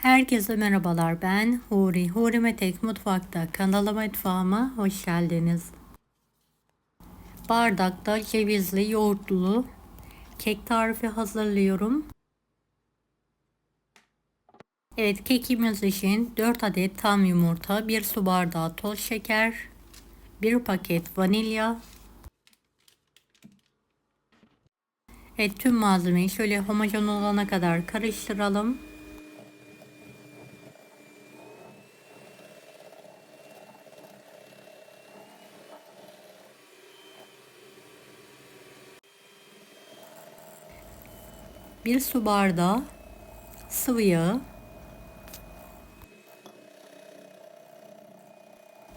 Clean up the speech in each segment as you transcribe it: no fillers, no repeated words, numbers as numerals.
Herkese merhabalar, ben Huri. Huri Metek Mutfak'ta kanalıma, mutfağıma hoş geldiniz. Bardakta cevizli yoğurtlu kek tarifi hazırlıyorum. Evet, kekimiz için 4 adet tam yumurta, 1 su bardağı toz şeker, 1 paket vanilya. Evet, tüm malzemeyi şöyle homojen olana kadar karıştıralım. Bir su bardağı sıvı yağ,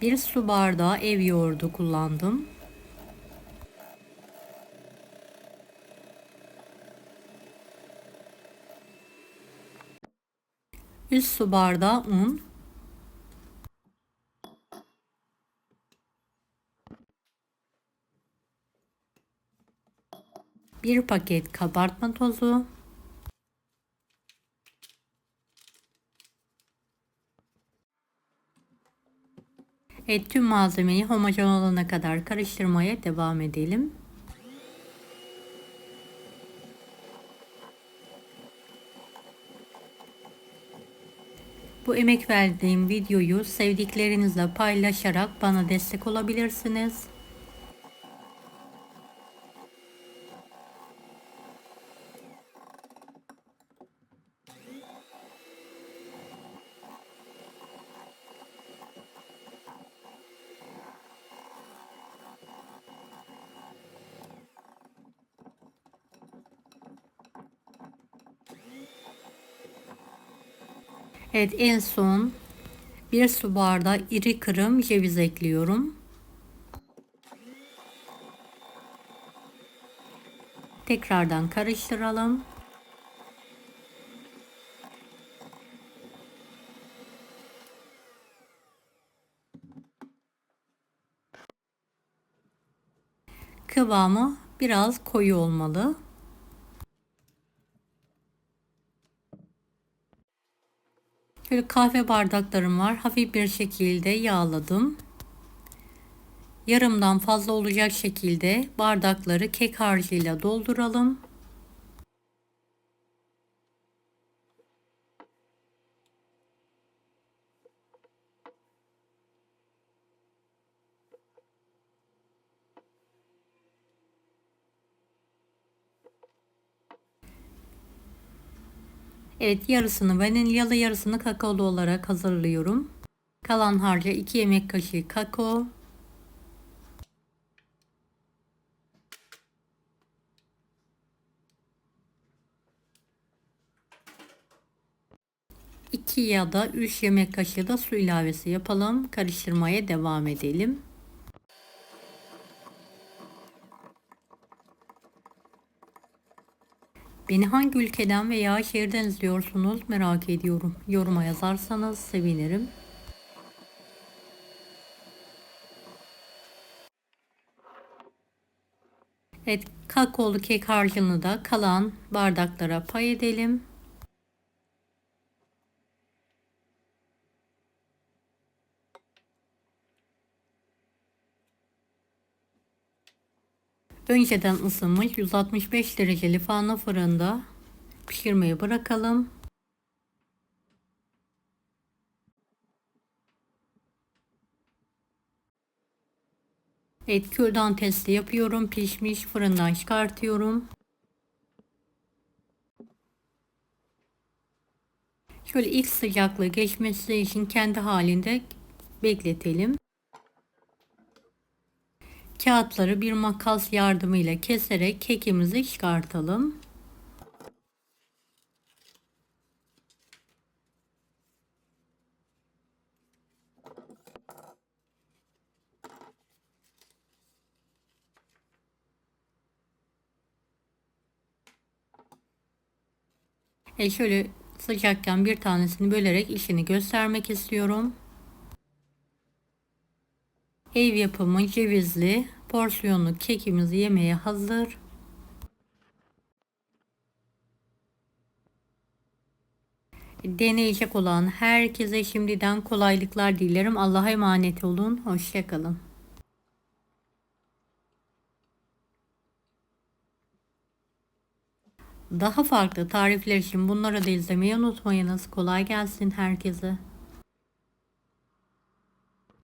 1 su bardağı ev yoğurdu kullandım. 1 su bardağı un, 1 paket kabartma tozu, tüm malzemeyi homojen olana kadar karıştırmaya devam edelim. Bu emek verdiğim videoyu sevdiklerinizle paylaşarak bana destek olabilirsiniz. Evet, en son 1 su bardağı iri kırım ceviz ekliyorum. Tekrardan karıştıralım. Kıvamı biraz koyu olmalı. Şöyle kahve bardaklarım var. Hafif bir şekilde yağladım. Yarımdan fazla olacak şekilde bardakları kek harcıyla dolduralım. Evet, yarısını vanilyalı yarısını kakaolu olarak hazırlıyorum. Kalan harca 2 yemek kaşığı kakao, 2 ya da 3 yemek kaşığı da su ilavesi yapalım. Karıştırmaya devam edelim. Beni hangi ülkeden veya şehirden izliyorsunuz merak ediyorum. Yoruma yazarsanız sevinirim. Evet, kakaolu kek harcını da kalan bardaklara pay edelim. Önceden ısınmış 165 dereceli fırında pişirmeyi bırakalım. Evet, kürdan testi yapıyorum. Pişmiş, fırından çıkartıyorum. Şöyle ilk sıcaklığı geçmesi için kendi halinde bekletelim. Kağıtları bir makas yardımıyla keserek kekimizi çıkartalım. Şöyle sıcakken bir tanesini bölerek işini göstermek istiyorum. Ev yapımı cevizli porsiyonlu kekimiz yemeğe hazır. deneyecek olan herkese şimdiden kolaylıklar dilerim. Allah'a emanet olun. Hoşça kalın. Daha farklı tarifler için bunları da izlemeyi unutmayınız. Kolay gelsin herkese.